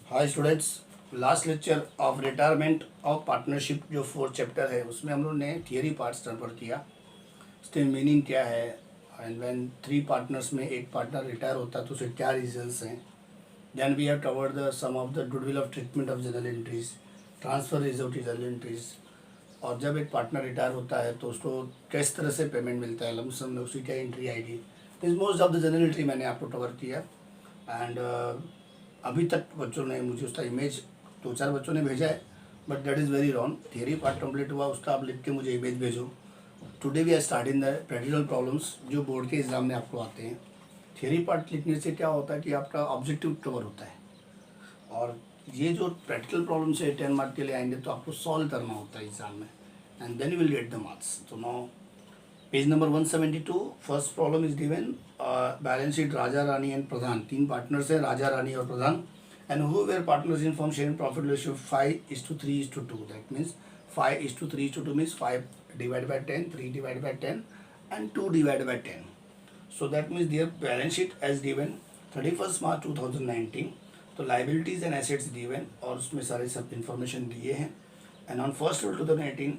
Hi students, last lecture of retirement of partnership जो 4th chapter है उसमें हम लोग ने थियरी पार्ट्स कवर किया। उसके मीनिंग क्या है एंड व्हेन 3 पार्टनर्स में एक पार्टनर रिटायर होता है तो उसके क्या रीजंस हैं। Then we have covered the sum of the goodwill of treatment of general entries, transfer reserve general entries, और जब एक पार्टनर रिटायर होता है तो उसको किस तरह से पेमेंट मिलता है, लमसम में उसकी क्या एंट्री आएगी। Most of the general entry मैंने आपको कवर किया। एंड अभी तक बच्चों ने मुझे उसका इमेज 2-4 बच्चों ने भेजा है, but that is very wrong. Theory part complete हुआ, उसका आप लिख के मुझे इमेज भेजो। Today we are starting the practical problems जो बोर्ड के एग्जाम में आपको आते हैं। थियरी पार्ट लिखने से क्या होता है कि आपका ऑब्जेक्टिव कवर होता है, और ये जो प्रैक्टिकल प्रॉब्लम्स है 10 मार्क के लिए आएंगे तो आपको सॉल्व करना होता है एग्जाम में, and then you will get the marks. तो now page number 172, first problem is given. Balance sheet Raja Rani and Pradhan, 3 partners हैं, राजा रानी और Pradhan, and who were partners in firm sharing profit ratio 5:3:2। That means 5:3:2 means 5 divided by 10, 3 divided by 10 and 2 divided by 10. So that means their balance sheet as given 31st March 2019. तो liabilities and assets given और उसमें सारे सब information दिए हैं। And on 1st April 2018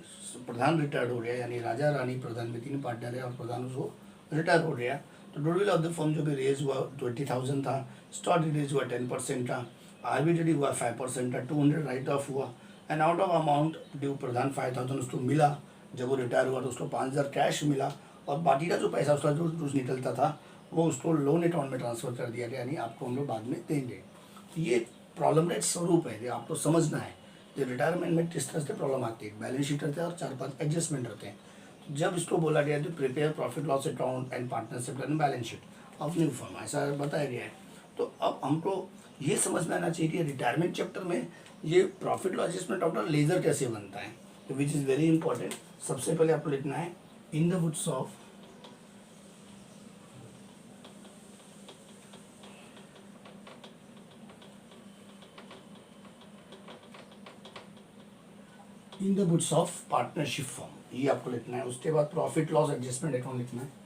Pradhan retired हो गया, यानी राजा रानी प्रधान में 3 पार्टनर है और प्रधान उसको रिटायर हो गया। तो गुडविल ऑफ द फर्म जो भी रेज हुआ 20,000 था, स्टॉक रिलीज हुआ 10% था, आरबीडी हुआ 5% था, 200 राइट ऑफ हुआ, and out of amount due Pradhan 5,000 उसको मिला। जब वो रिटायर हुआ तो उसको 5,000 कैश मिला, और बाकी का जो पैसा उसका जो निकलता था वो उसको लोन अकाउंट में ट्रांसफ़र कर दिया गया, यानी आपको हम लोग बाद में देंगे। ये प्रॉब्लम रेट स्वरूप है, ये आपको समझना है। जो रिटायरमेंट में किस तरह से प्रॉब्लम आती है, बैलेंस शीट रहते हैं और 4-5 एडजस्टमेंट रहते हैं। जब इसको बोला गया तो prepare profit loss account and partnership and balance sheet of new firm, ऐसा बताया गया है। तो अब हमको ये समझ में आना चाहिए कि रिटायरमेंट चैप्टर में ये profit loss adjustment of the ledger कैसे बनता है, तो विच इज़ वेरी इंपॉर्टेंट। सबसे पहले आपको लिखना है in the books of in the books of partnership form, ये आपको लिखना है। उसके बाद प्रॉफिट लॉस एडजस्टमेंट अकाउंट लिखना है।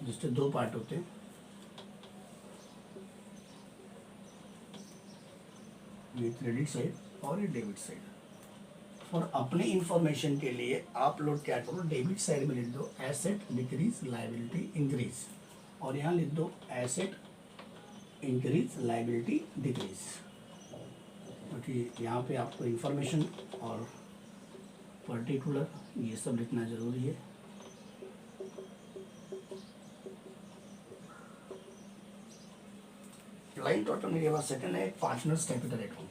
जिसके 2 पार्ट होते हैं, ये क्रेडिट साइड और ये डेबिट साइड। और अपने इंफॉर्मेशन के लिए आप लोग क्या करो, डेबिट साइड में लिख दो एसेट डिक्रीज लायबिलिटी इंक्रीज, और यहाँ लिख दो एसेट इंक्रीज लायबिलिटी डिक्रीज, क्योंकि यहाँ पे आपको इंफॉर्मेशन और पर्टिकुलर ये सब लिखना जरूरी है। लाइन टोटल मेरे पास सेकंड है पार्टनर्स कैपिटल अकाउंट।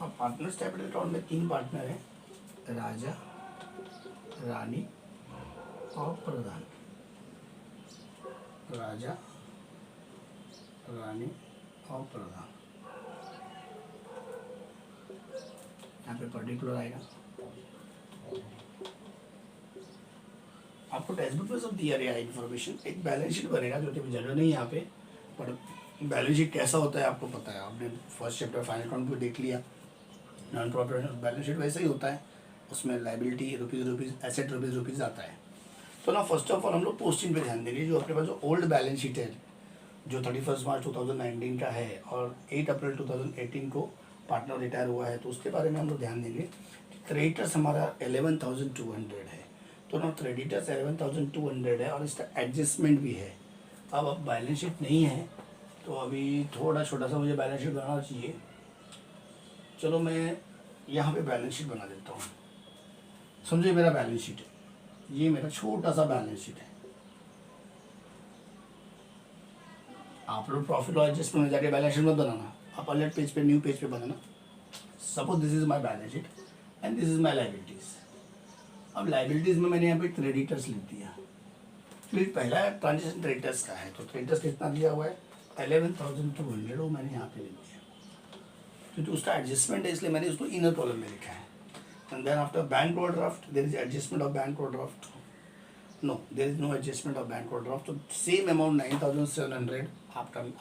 अब पार्टनर्स कैपिटल अकाउंट में 3 पार्टनर हैं, राजा रानी और प्रधान। राजा रानी और प्रधान, यहाँ पे पर्टिकुलर आएगा। आपको टेक्स्ट बुक में सब दिया गया है इन्फॉर्मेशन। एक बैलेंस शीट बनेगा जो कि जरूर नहीं है यहाँ पे, पर बैलेंस शीट कैसा होता है आपको पता है, आपने फर्स्ट चैप्टर फाइनल अकाउंट को देख लिया। नॉन प्रॉफिट बैलेंस शीट वैसे ही होता है, उसमें लाइबिलिटी रुपीज़ एसेट रुपीज़ आता है। तो ना फर्स्ट ऑफ ऑल हम लोग पोस्टिंग पे ध्यान देंगे। जो अपने पास जो ओल्ड बैलेंस शीट है जो 31 मार्च 2019 का है और 8 अप्रैल 2018 को पार्टनर रिटायर हुआ है, तो उसके बारे में हम लोग ध्यान देंगे। क्रेडिटर्स हमारा 11,200 है, तो ना क्रेडिटर्स 11,200 है और इसका एडजस्टमेंट भी है। अब बैलेंस शीट नहीं है तो अभी थोड़ा छोटा सा मुझे बैलेंस शीट बनाना चाहिए। चलो मैं यहाँ पे बैलेंस शीट बना देता हूँ। समझिए मेरा बैलेंस शीट है, ये मेरा छोटा सा बैलेंस शीट है। आप लोग प्रॉफिट लॉस एडजस्टमेंट में जाके बैलेंस शीट मत बनाना, आप अलग पेज पे न्यू पेज पे बनाना। Suppose this is my balance sheet and this is my liabilities. अब लायबिलिटीज में मैंने यहाँ पे क्रेडिटर्स लिख दिया। फिर पहला ट्रांजेक्शन क्रेडिटर्स का है, तो क्रेडिटर्स कितना दिया हुआ है 11,200, वो मैंने यहाँ पे लिख दिया क्योंकि उसका एडजस्टमेंट है, इसलिए मैंने उसको इनर कॉलम में लिखा है। And then after bank overdraft there is adjustment of bank overdraft. No, there is no adjustment of bank overdraft. तो सेम अमाउंट 9,700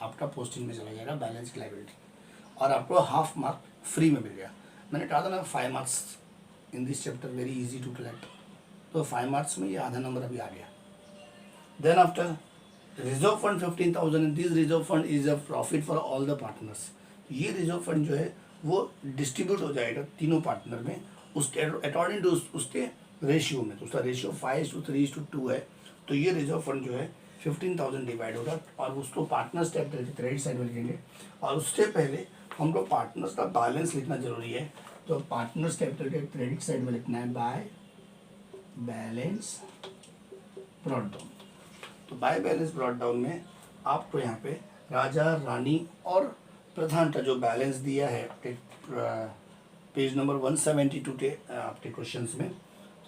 आपका पोस्टिंग में चला जाएगा बैलेंस लाइबिलिटी, और आपको हाफ मार्क फ्री में मिल गया। मैंने कहा था ना 5 marks in this chapter very easy to collect, तो 5 मार्क्स में ये आधा नंबर अभी आ गया। Then after reserve fund 15,000, this reserve fund is a profit for all the partners. ये रिजर्व फंड जो है वो डिस्ट्रीब्यूट हो जाएगा तीनों पार्टनर में उसके अकॉर्डिंग टू उसके रेशियो में। तो उसका रेशियो 5:3:2 है। तो ये रिजर्व फंड जो है 15,000 डिवाइड होगा और उसको पार्टनर्स कैपिटल की क्रेडिट साइड में लिखेंगे। और उससे पहले हमको पार्टनर्स का बैलेंस लिखना जरूरी है। तो पार्टनर्स कैपिटल के क्रेडिट साइड में लिखना है बाय बैलेंस ब्रॉट डाउन। तो बाय बैलेंस ब्रॉट डाउन में आपको यहाँ पे राजा, रानी और प्रधान का जो बैलेंस दिया है पेज नंबर 172 के आपके क्वेश्चंस में,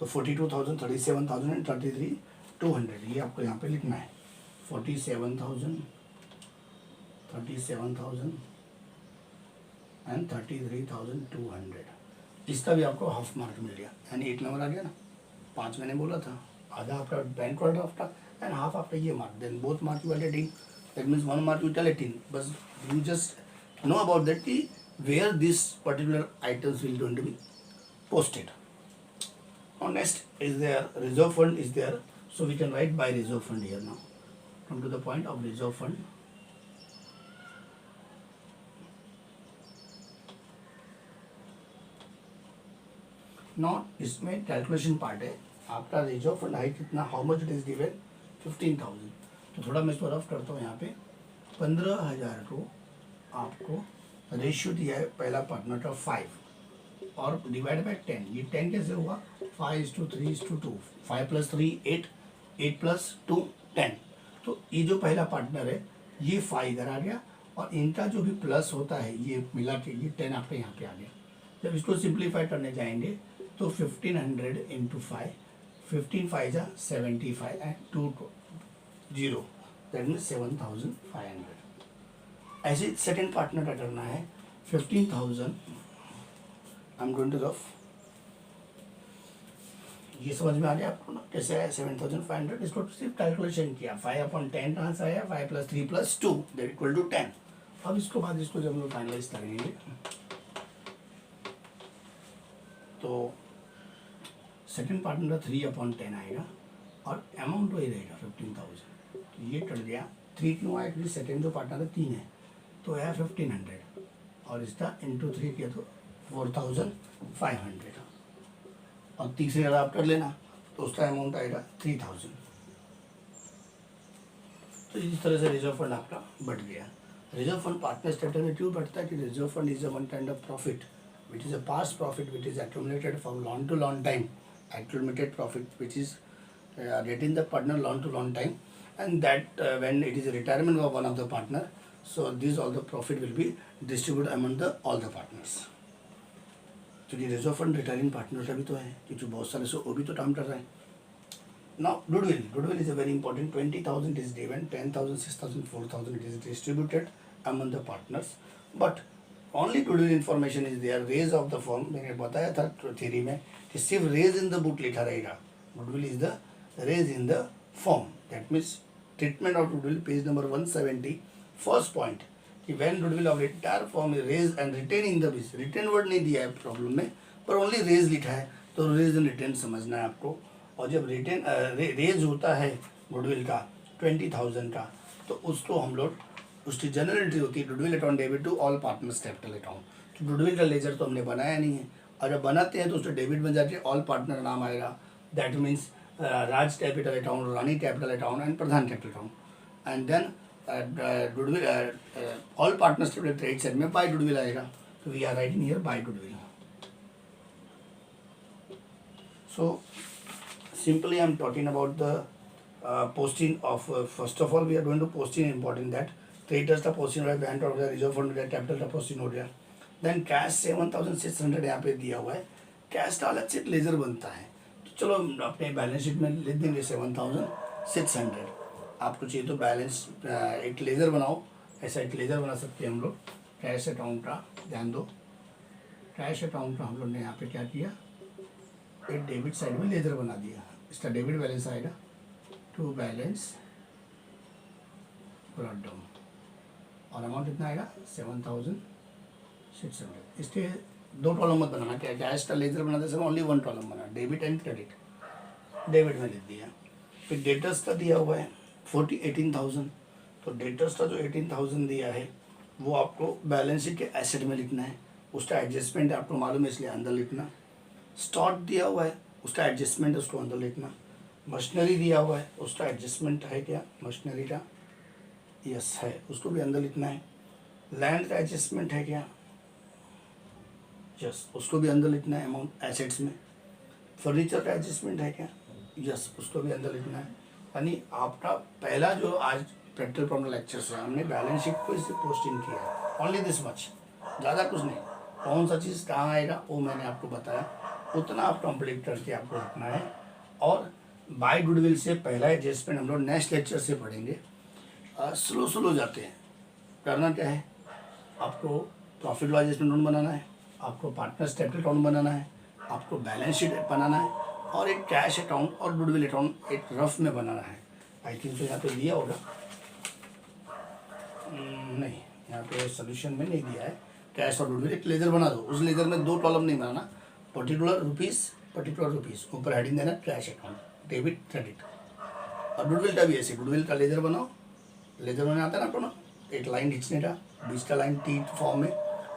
तो 42,000, 37,000 एंड 33,200 ये आपको यहाँ पे लिखना है। 47,000, 37,000 एंड 33,200, इसका भी आपको हाफ मार्क मिल गया, यानी 1 नंबर आ गया ना। 5 मैंने बोला था, आधा आपका बैंक ओवरड्राफ्ट का एंड हाफ आपका ये mark, then both mark you are getting, that means 1 mark you tell 18, बस you just know about that कि where this particular items will going to be posted. Now next is there reserve fund is there, so we can write by reserve fund here. Now come to the point of reserve fund. Now इसमें calculation part है, आपका reserve fund है कितना, how much it is given 15,000। तो थोड़ा मैं इसको rough करता हूँ। यहाँ पे 15,000 को आपको रेशियो दिया है पहला पार्टनर का 5 और डिवाइड बाय 10। ये 10 कैसे हुआ, 5:3:2, 5 + 3 8, 8 + 2 10। तो ये जो पहला पार्टनर है ये 5 इधर आ गया और इनका जो भी प्लस होता है ये मिला के ये 10 आपके यहाँ पे आ गया। जब इसको सिंप्लीफाई करने जाएंगे तो 1500 × 5, 15 5 जा 75 एंड 2 0, दैट मीन्स 7,500। ऐसे सेकेंड पार्टनर का करना है 15,000, I am going to rough, ये समझ में आ गया आपको ना कैसे आया 7,500। इसको सिर्फ कैलकुलेशन किया, 5/10 कहाँ से आया, 5 + 3 + 2 दैट इक्वल टू 10। अब इसको बाद इसको जब हम लोग फाइनलाइज करेंगे तो सेकेंड पार्टनर का 3/10 आएगा और अमाउंट वही रहेगा 15,000। तो ये कट गया, 3 क्यों आया, क्योंकि सेकेंड जो पार्टनर है 3 है तो है 1500 और इसका × 3 किया तो 4,500 और तीसरे अगर आप कर लेना तो उसका अमाउंट आएगा 3,000। तो इस तरह से रिजर्व फंड आपका बढ़ गया। रिजर्व फंड पार्टनर स्टेटस में क्यों बढ़ता है कि reserve fund is a one kind of profit which is a past profit which is accumulated from long to long time, accumulated profit which is getting the partner long to long time, and that when it is a retirement of one of the partner, so this all the profit will be distributed among the all the partners। क्योंकि reserve fund retiring partner का भी तो है, क्योंकि बहुत सारे से वो भी तो काम कर रहे हैं। Now goodwill is a very important, 20,000 is given, 10,000 6,000 4,000 it is distributed among the partners, but only goodwill information is there, rays of the form मैंने बताया था थ्योरी में कि सिर्फ रेज इन द बुक लिखा रहेगा, goodwill is the raised in the firm, that means treatment of goodwill page number 170 first point कि when goodwill of entire firm is raised and written in the biz, written word नहीं दिया है problem में पर only raise लिखा है, तो raise and retain समझना है आपको। और जब रिटेन रेज होता है गुडविल का 20,000 का, तो उसको हम लोग उसकी जनरल एंट्री होती है goodwill account debit to all partners capital account. तो गुडविल का लेजर तो हमने बनाया नहीं है, और जब बनाते हैं तो उसका डेबिट बन जाके ऑल पार्टनर नाम आएगा, that means Raj capital account, Rani capital account and Pradhan capital account, and then goodwill all partners capital credit side में बाय गुडविल आएगा। तो we are writing here by goodwill. So simply I am talking about the posting of first of all we are going to posting important that creditors का posting हो गया, bank हो गया, reserve fund हो गया, capital का posting हो गया। देन कैश 7,600 यहाँ पे दिया हुआ है, कैश का अलग से एक लेजर बनता है, तो चलो अपने बैलेंस शीट में लिख देंगे 7,600। आपको चाहिए तो बैलेंस एक लेजर बनाओ, ऐसा एक लेजर बना सकते हैं हम लोग। कैश अकाउंट का ध्यान दो, कैश अकाउंट का हम लोग ने यहाँ पे क्या किया, एक डेबिट साइड में लेजर बना दिया, इसका डेबिट बैलेंस आएगा टू बैलेंस ब्रॉट डाउन और अमाउंट कितना आएगा 7,600। इसके दो कॉलम मत बनाना, क्या कैश का लेजर बनाते समय ओनली वन कॉलम बना, डेबिट एंड क्रेडिट। डेबिट में लिख दिया। फिर डेटर्स का दिया हुआ है 18,000, तो डेटर्स का जो 18,000 दिया है वो आपको बैलेंस शीट के एसेट में लिखना है, उसका एडजस्टमेंट आपको मालूम है इसलिए अंदर लिखना। स्टॉक दिया हुआ है उसका एडजस्टमेंट उसको अंदर लिखना। मशीनरी दिया हुआ है उसका एडजस्टमेंट है क्या, मशीनरी का यस है, उसको भी अंदर लिखना है। लैंड का एडजस्टमेंट है क्या, यस, उसको भी अंदर लिखना है अमाउंट एसेट्स में। फर्नीचर का एडजस्टमेंट है क्या, यस, उसको भी अंदर लिखना है। यानी आपका पहला जो आज प्रैक्टिकल प्रॉब्लम लेक्चर से हमने बैलेंस शीट को इससे पोस्टिंग किया है, ओनली दिस मच, ज़्यादा कुछ नहीं। कौन सा चीज़ कहाँ आएगा वो मैंने आपको बताया, उतना आप कंप्लीट करके आपको रखना है। और बाय गुडविल से पहला एडजस्टमेंट हम लोग नेक्स्ट लेक्चर से पढ़ेंगे। स्लो जाते हैं। करना क्या है, आपको प्रॉफिट लॉस एडजस्टमेंट बनाना है, आपको पार्टनर स्टेटमेंट अकाउंट बनाना है, आपको बैलेंस शीट बनाना है और एक कैश अकाउंट और गुडविल अकाउंट एक रफ में बनाना है। आई थिंक तो यहाँ पे दिया होगा, नहीं यहाँ पे सोल्यूशन में नहीं दिया है। कैश और गुडविल एक लेजर बना दो, उस लेजर में दो कॉलम नहीं बनाना, पर्टिकुलर रुपीज़ ऊपर हेडिंग देना कैश अकाउंट, डेबिट क्रेडिट। और गुडविल का भी ऐसे, गुडविल का लेजर बनाओ, लेजर बनाने आता है ना आपको ना, एक लाइन खींचने का, बीच का लाइन टी फॉर्म में,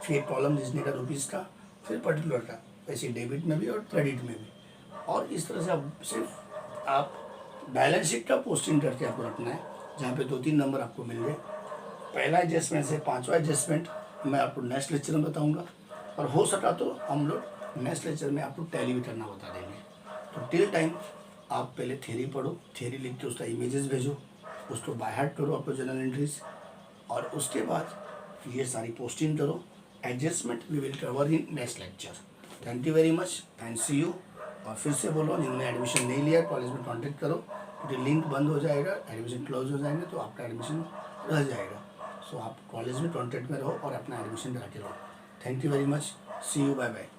फिर एक कॉलम खींचने का रुपीज़ का, फिर पर्टिकुलर का, ऐसे डेबिट में भी और क्रेडिट में भी। और इस तरह से आप सिर्फ आप बैलेंस शीट का पोस्टिंग करके आपको रखना है, जहाँ पे 2-3 नंबर आपको मिल गए। पहला एडजस्टमेंट से 5वां एडजस्टमेंट मैं आपको नेक्स्ट लेक्चर में बताऊँगा, और हो सका तो हम लोग नेक्स्ट लेक्चर में आपको टैली भी करना बता देंगे। तो टिल टाइम आप पहले थ्योरी पढ़ो, थ्योरी लिख के उसका इमेजेस भेजो, उसको बाय हार्ट करो आपको जनरल एंट्रीज, और उसके बाद ये सारी पोस्टिंग करो। Adjustment we will cover in next lecture. Thank you very much and see you. और फिर से बोलो, जिन्होंने एडमिशन नहीं लिया कॉलेज में कॉन्टेक्ट करो, क्योंकि लिंक बंद हो जाएगा, एडमिशन क्लोज हो जाएंगे तो आपका एडमिशन रह जाएगा। सो आप कॉलेज में कॉन्टेक्ट में रहो और अपना एडमिशन करा के रहो। Thank you very much, see you, bye bye.